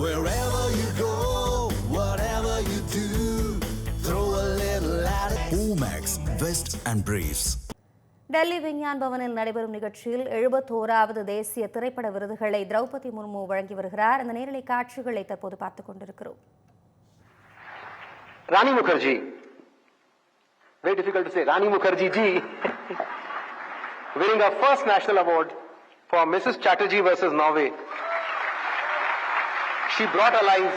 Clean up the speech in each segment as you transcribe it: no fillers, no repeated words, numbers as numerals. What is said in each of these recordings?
Wherever you go, whatever you do, throw a little at it. Omax, Vest and Briefs. Delhi Vigyan பவனில் நடைபெறும் நிகழ்ச்சியில் 71வது தேசிய திரைப்பட விருதுகளை திரௌபதி முர்மு வழங்கி வருகிறார். அந்த நேரலை காட்சிகளை தற்போது பார்த்துக் கொண்டிருக்கிறோம். Rani Mukherjee, very difficult to say, Rani Mukherjee ji, winning her first national award for Mrs. Chatterjee versus Norway. She brought alive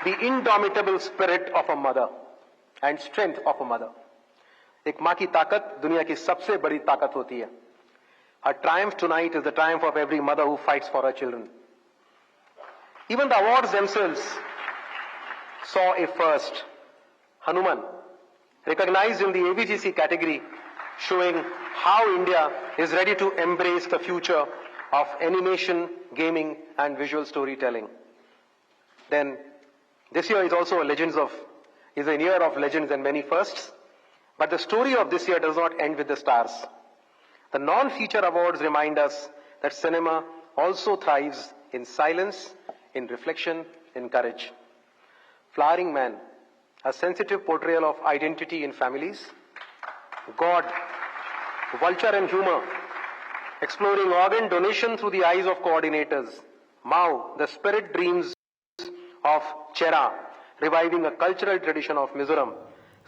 the indomitable spirit of a mother and strength of a mother. एक माँ की ताकत दुनिया की सबसे बड़ी ताकत होती है. Her triumph tonight is the triumph of every mother who fights for her children. Even the awards themselves saw a first. Hanuman, recognized in the AVGC category, showing how India is ready to embrace the future of animation, gaming and visual storytelling. Then this year is also a year of legends and many firsts. But the story of this year does not end with the stars. The non-feature awards remind us that cinema also thrives in silence, in reflection, in courage. Flowering Man, a sensitive portrayal of identity in families. God, Vulture and Humor, exploring organ donation through the eyes of coordinators. Mao, the spirit dreams of Chera, reviving a cultural tradition of Mizoram.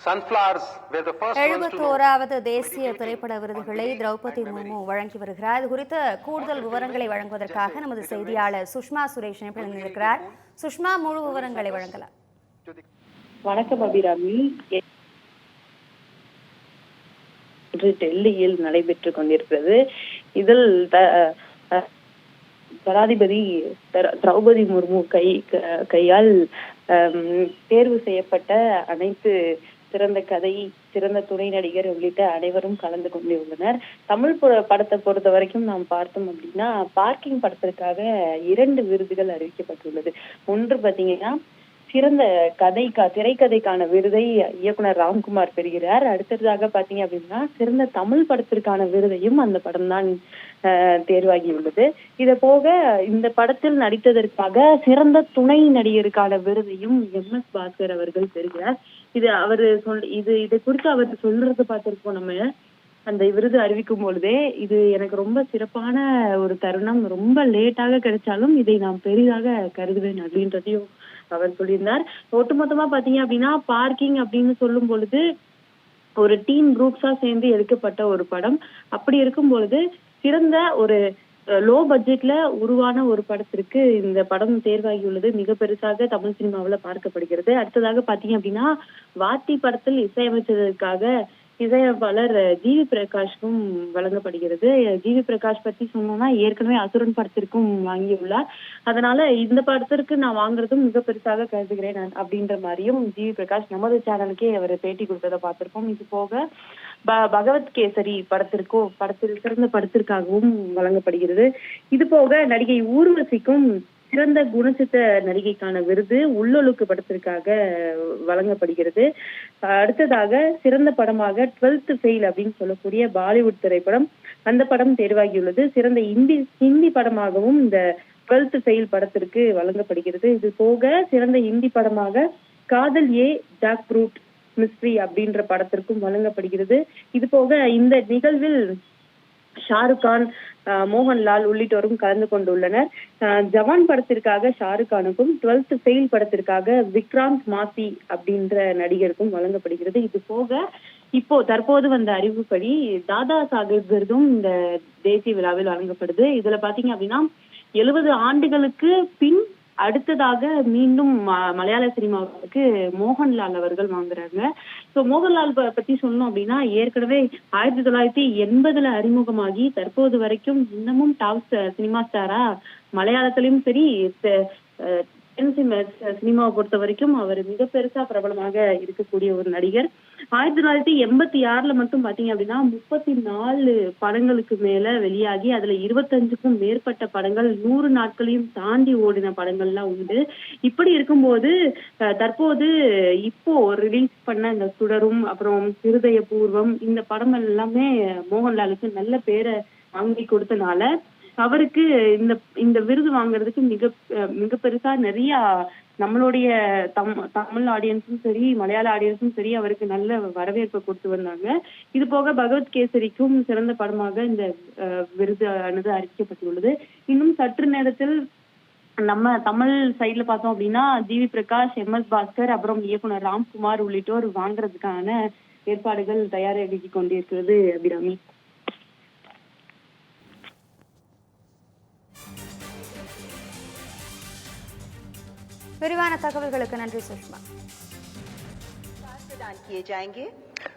71வது தேசிய திரைப்பட விருதுகளை திரௌபதி முர்மு வழங்கி வருகிறார். இது குறித்த கூடுதல் விவரங்களை வழங்குவதற்காக நமது செய்தியாளர் சுஷ்மா சுரேஷ் இணைந்திருக்கிறார். சுஷ்மா, முழு விவரங்களை வழங்கலாம். வணக்கம் அபிராமி. இன்று டெல்லியில் நடைபெற்றுக் கொண்டிருக்கிறது. இதில் ஜனாதிபதி திரௌபதி முர்மு கையால் தேர்வு செய்யப்பட்ட அனைத்து சிறந்த கதை, சிறந்த துணை நடிகர் உள்ளிட்ட அனைவரும் கலந்து கொண்டுள்ளனர். தமிழ் படத்தை பொறுத்த வரைக்கும் நாம் பார்த்தோம் அப்படின்னா, பார்க்கிங் படத்திற்காக 2 விருதுகள் அறிவிக்கப்பட்டுள்ளது. ஒன்று பாத்தீங்கன்னா சிறந்த திரைக்கதைக்கான விருதை இயக்குனர் ராம்குமார் பெறுகிறார். அடுத்ததாக பாத்தீங்க அப்படின்னா சிறந்த தமிழ் படத்திற்கான விருதையும் அந்த படம் தான் தேர்வாகியுள்ளது. இத போக இந்த படத்தில் நடித்ததற்காக சிறந்த துணை நடிகருக்கான விருதையும் MS பாஸ்கர் அவர்கள் பெறுகிறார். இது குறித்து அவர் சொல்றது பார்த்திருப்போம் நம்ம. அந்த விருது அறிவிக்கும் பொழுதே இது எனக்கு ரொம்ப சிறப்பான ஒரு தருணம், ரொம்ப லேட்டாக கிடைச்சாலும் இதை நான் பெரிதாக கருதுவேன் அப்படின்றதையும் அவர் சொல்லியிருந்தார். ஒட்டுமொத்தமா பாத்தீங்க அப்படின்னா பார்க்கிங் அப்படின்னு சொல்லும் பொழுது ஒரு டீம் குரூப்ஸா சேர்ந்து எடுக்கப்பட்ட ஒரு படம். அப்படி இருக்கும் பொழுது சிறந்த ஒரு லோ பட்ஜெட்ல உருவான ஒரு படத்திற்கு இந்த படம் தேர்வாகியுள்ளது மிக பெருசாக தமிழ் சினிமாவுல பார்க்கப்படுகிறது. அடுத்ததாக பாத்தீங்க அப்படின்னா வாத்தி படத்தில் இசையமைச்சதற்காக இசையமைப்பாளர் ஜிவி பிரகாஷ்க்கும் வழங்கப்படுகிறது. ஜிவி பிரகாஷ் பத்தி சொன்னோம்னா ஏற்கனவே அசுரன் படத்திற்கும் வாங்கியுள்ளார். அதனால இந்த படத்திற்கு நான் வாங்குறதும் மிக பெருசாக கருதுகிறேன் அப்படின்ற மாதிரியும் ஜிவி பிரகாஷ் நமது சேனலுக்கே அவர் பேட்டி கொடுத்ததை பார்த்திருக்கோம். இது போக பகவத் கேசரி சிறந்த படத்திற்காகவும் வழங்கப்படுகிறது. இது போக நடிகை ஊர்வசிக்கும் சிறந்த குணச்சித்த நடிகைக்கான விருது உள்ளொழுக்கு படத்திற்காக வழங்கப்படுகிறது. அடுத்ததாக சிறந்த படமாக 12th ஃபெயில் அப்படின்னு சொல்லக்கூடிய பாலிவுட் திரைப்படம், அந்த படம் தேர்வாகியுள்ளது. சிறந்த ஹிந்தி படமாகவும் இந்த 12th ஃபெயில் படத்திற்கு வழங்கப்படுகிறது. இது போக சிறந்த ஹிந்தி படமாக காதல் ஜாக் ஃப்ரூட் மிஸ்ட்ரி அப்படின்ற படத்திற்கும் வழங்கப்படுகிறது. இது போக இந்த நிகழ்வில் ஷாருக் கான், மோகன்லால் உள்ளிட்டோரும் கலந்து கொண்டுள்ளனர். ஜவான் படத்திற்காக ஷாருக் கானுக்கும் 12th ஃபெயில் படத்திற்காக விக்ராந்த் மாசி அப்படின்ற நடிகருக்கும் வழங்கப்படுகிறது. இது போக தற்போது வந்த அறிவுப்படி தாதா சாஹேப் விருதும் இந்த தேசிய விழாவில் வழங்கப்படுது. இதுல பாத்தீங்க அப்படின்னா 70 ஆண்டுகளுக்கு பின் அடுத்ததாக மீண்டும் மலையாள சினிமாவுக்கு மோகன்லால் அவர்கள் வாங்குறாங்க. சோ மோகன்லால் பத்தி சொன்னோம் அப்படின்னா ஏற்கனவே 1980 அறிமுகமாகி தற்போது வரைக்கும் இன்னமும் டாப் சினிமா ஸ்டாரா மலையாளத்திலும் சரி சினிமாவை பொறுத்த வரைக்கும் அவர் மிக பெருசா பிரபலமாக இருக்கக்கூடிய ஒரு நடிகர். 1986 மட்டும் பாத்தீங்க அப்படின்னா 34 படங்களுக்கு மேல வெளியாகி அதுல 25க்கும் மேற்பட்ட படங்கள் 100 நாட்களையும் தாண்டி ஓடின படங்கள்லாம் உண்டு. இப்படி இருக்கும்போது தற்போது இப்போ ரிலீஸ் பண்ண இந்த சுடரும் அப்புறம் இருதய பூர்வம் இந்த படம் எல்லாமே மோகன்லாலுக்கு நல்ல பேரை வாங்கி கொடுத்தனால அவருக்கு இந்த இந்த விருது வாங்குறதுக்கு மிக பெருசா நிறைய நம்மளுடைய தமிழ் ஆடியன்ஸும் சரி, மலையாள ஆடியன்ஸும் சரி அவருக்கு நல்ல வரவேற்பை கொடுத்து வந்தாங்க. இது போக பகவத் கேசரிக்கும் சிறந்த படமாக இந்த விருதானது அறிவிக்கப்பட்டுள்ளது. இன்னும் சற்று நேரத்தில் நம்ம தமிழ் சைட்ல பார்த்தோம் அப்படின்னா ஜிவி பிரகாஷ், எம்.எஸ். பாஸ்கர், அப்புறம் இயக்குனர் ராம்குமார் உள்ளிட்டோர் வாங்குறதுக்கான ஏற்பாடுகள் தயாராகி கொண்டிருக்கிறது. அபிராமி. விரிவான தகவல்களுக்கு நன்றி Sushma.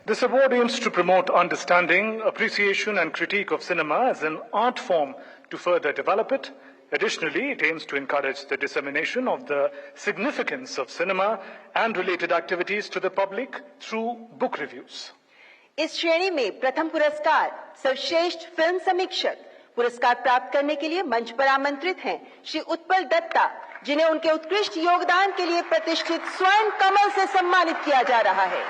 This award aims to promote understanding, appreciation and critique of cinema as an art form to further develop it. Additionally, it aims to encourage the dissemination of the significance of cinema and related activities to the public through book reviews. इस श्रेणी में प्रथम पुरस्कार सर्वश्रेष्ठ film समीक्षक पुरस्कार प्राप्त करने के लिए मंच पर आमंत्रित हैं श्री उत्पल दत्ता, जिन्हें उनके उत्कृष्ट योगदान के लिए प्रतिष्ठित स्वर्ण कमल से सम्मानित किया जा रहा है।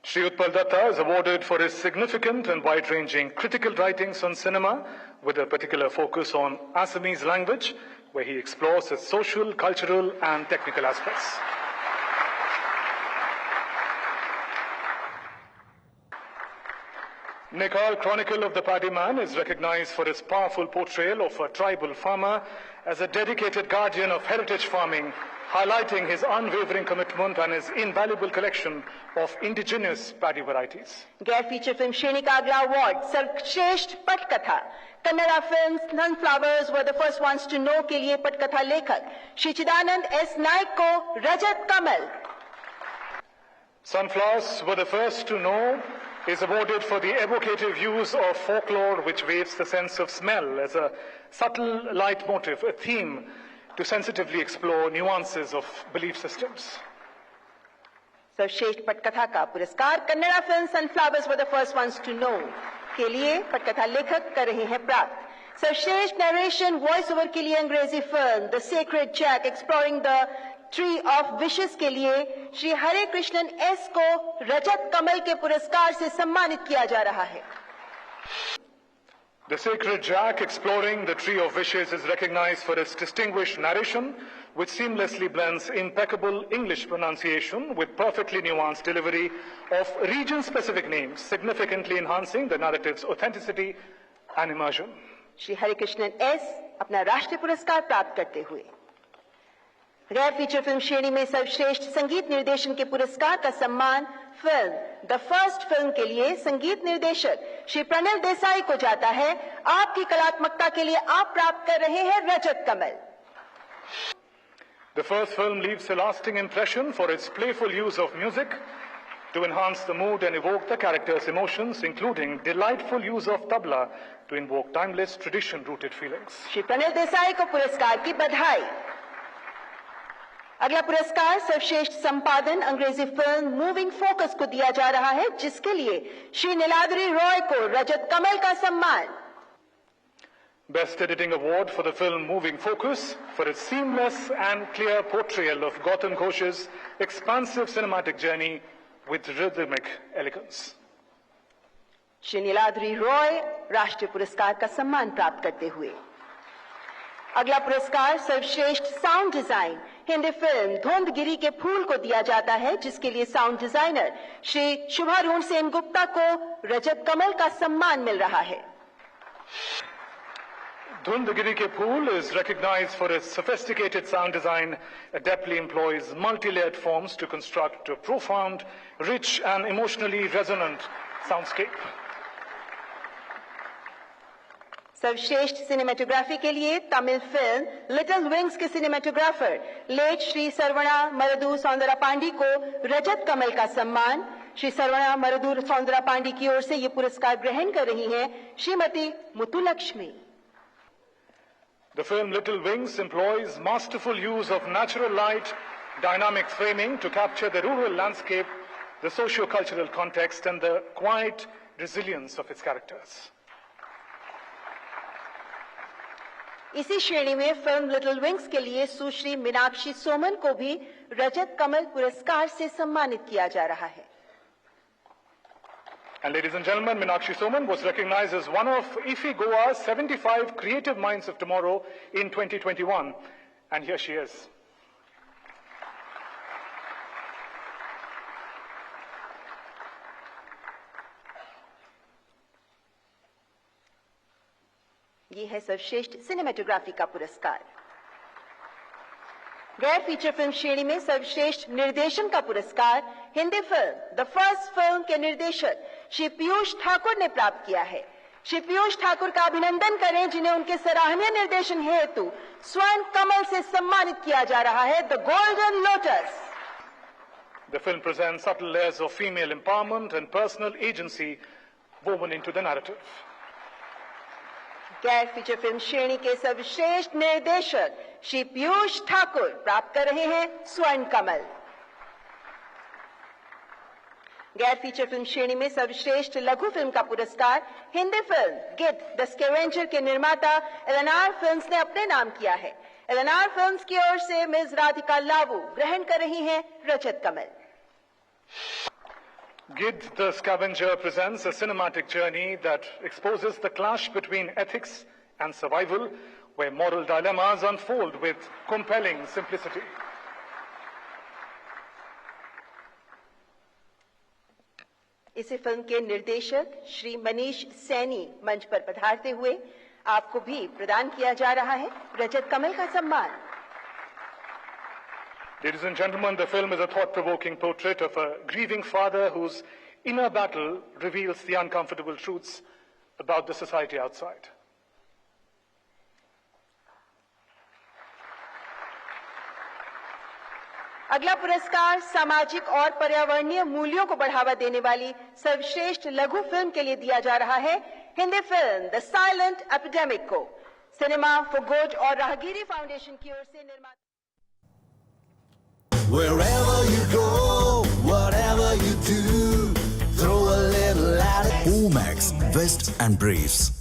Shri Utpal Datta is awarded for his significant and wide-ranging critical writings on cinema, with a particular focus on Assamese language, where he explores its social, cultural and technical aspects. Nekal Chronicle of the Paddy Man is recognized for its powerful portrayal of a tribal farmer as a dedicated guardian of heritage farming, highlighting his unwavering commitment and his invaluable collection of indigenous paddy varieties. गैर feature film श्रेणी का अगला award सर्वश्रेष्ठ पटकथा Kannada film Sunflowers were the first ones to know के लिए पटकथा लेखक श्री चिदानंद एस नायक को रजत कमल. Sunflowers Were the First to Know is awarded for the evocative use of folklore which waves the sense of smell as a subtle leitmotif, a theme to sensitively explore nuances of belief systems. सर्वश्रेष्ठ पटकथा का पुरस्कार Kannada film Sunflowers were the first ones to know के लिए पटकथा लेखक कर रहे हैं प्राप्त. सर्वश्रेष्ठ नरेशन वॉइस ओवर के लिए अंग्रेजी film the sacred jack exploring the tree of wishes के लिए श्री हरे कृष्णन एस को रजत कमल के पुरस्कार से सम्मानित किया जा रहा है. The Sacred Jack Exploring the Tree of Wishes is recognized for its distinguished narration, which seamlessly blends impeccable English pronunciation with perfectly nuanced delivery of region-specific names, significantly enhancing the narrative's authenticity and immersion. Shri Hare Krishnan S अपना राष्ट्रीय पुरस्कार प्राप्त करते हुए गैर feature film श्रेणी में सर्वश्रेष्ठ संगीत निर्देशन के पुरस्कार का सम्मान फिल्म द फर्स्ट फिल्म के लिए संगीत निर्देशक श्री प्रणल देसाई को जाता है. आपकी कलात्मकता के लिए आप प्राप्त कर रहे हैं रजत कमल. The first film leaves a lasting impression for its playful use of music to enhance the mood and evoke the characters' emotions, including delightful use of tabla to invoke timeless tradition-rooted feelings. Shri प्रणल Desai को पुरस्कार की बधाई. अगला पुरस्कार सर्वश्रेष्ठ संपादन अंग्रेजी film moving focus को दिया जा रहा है, जिसके लिए श्री नीलाद्री रॉय को रजत कमल का सम्मान. Best Editing Award for the film Moving Focus for its seamless and clear portrayal of Gautam Ghosh's expansive cinematic journey with rhythmic elegance. Shri Niladri Roy राष्ट्रीय पुरस्कार का सम्मान प्राप्त करते हुए अगला पुरस्कार सर्वश्रेष्ठ साउंड डिजाइन हिंदी फिल्म धुंधगिरी के फूल को दिया जाता है, जिसके लिए साउंड डिजाइनर श्री शुभारूण सेन गुप्ता को रजत कमल का सम्मान मिल रहा है. Dhundhgiri Ke Phool is recognized for its sophisticated sound design, adeptly employs multi-layered forms to construct a profound, rich and emotionally resonant soundscape. सर्वश्रेष्ठ सिनेमेटोग्राफी के लिए तमिल फिल्म लिटिल विंग्स के cinematographer late Shri सरवणा Marudu Sondra पांडी को रजत कमल का सम्मान. श्री सरवणा मरुदु सौंदरा पांडी की ओर से ये पुरस्कार ग्रहण कर रही हैं Shrimati मुतुलक्ष्मी. The film Little Wings employs masterful use of natural light, dynamic framing to capture the rural landscape, the socio-cultural context and the quiet resilience of its characters. इसी श्रेणी में फिल्म लिटिल विंग्स के लिए सुश्री मीनाक्षी सोमन को भी रजत कमल पुरस्कार से सम्मानित किया जा रहा है। And ladies and gentlemen, Meenakshi Soman was recognized as one of IFFI Goa's 75 Creative Minds of Tomorrow in 2021. And here she is. ये है सर्वश्रेष्ठ सिनेमेटोग्राफी का पुरस्कार। गैर फीचर फिल्म श्रेणी में सर्वश्रेष्ठ निर्देशन का पुरस्कार Hindi film the first film के निर्देशक श्री पीयूष ठाकुर ने प्राप्त किया है। श्री पीयूष ठाकुर का अभिनंदन करें, जिन्हें उनके सराहनीय निर्देशन हेतु स्वर्ण कमल से सम्मानित किया जा रहा है, the golden lotus. The film presents subtle layers of female empowerment and personal agency woven into the narrative. गैर फीचर फिल्म श्रेणी के सर्वश्रेष्ठ निर्देशक श्री पीयूष ठाकुर प्राप्त कर रहे हैं स्वर्ण कमल। गैर फीचर फिल्म श्रेणी में सर्वश्रेष्ठ लघु फिल्म का पुरस्कार हिंदी फिल्म गिद्ध द स्कैवेंजर के निर्माता एलएनआर फिल्म्स ने अपने नाम किया है। एलएनआर फिल्म्स की ओर से मिस राधिका लावू ग्रहण कर रही हैं रजत कमल। Giddh the Scavenger presents a cinematic journey that exposes the clash between ethics and survival, where moral dilemmas unfold with compelling simplicity. इसी फिल्म के निर्देशक श्री मनीष सैनी मंच पर पधारते हुए आपको भी प्रदान किया जा रहा है रजत कमल का सम्मान। Ladies and gentlemen, the film is a thought-provoking portrait of a grieving father whose inner battle reveals the uncomfortable truths about the society outside. अगला पुरस्कार सामाजिक और पर्यावरणीय मूल्यों को बढ़ावा देने वाली सर्वश्रेष्ठ लघु फिल्म के लिए दिया जा रहा है Hindi film the silent epidemic को। सिनेमा फॉर गुड और राहगीरी फाउंडेशन की ओर से निर्माता। Wherever you go, whatever you do, throw a little at it. Omax, Vest and Briefs.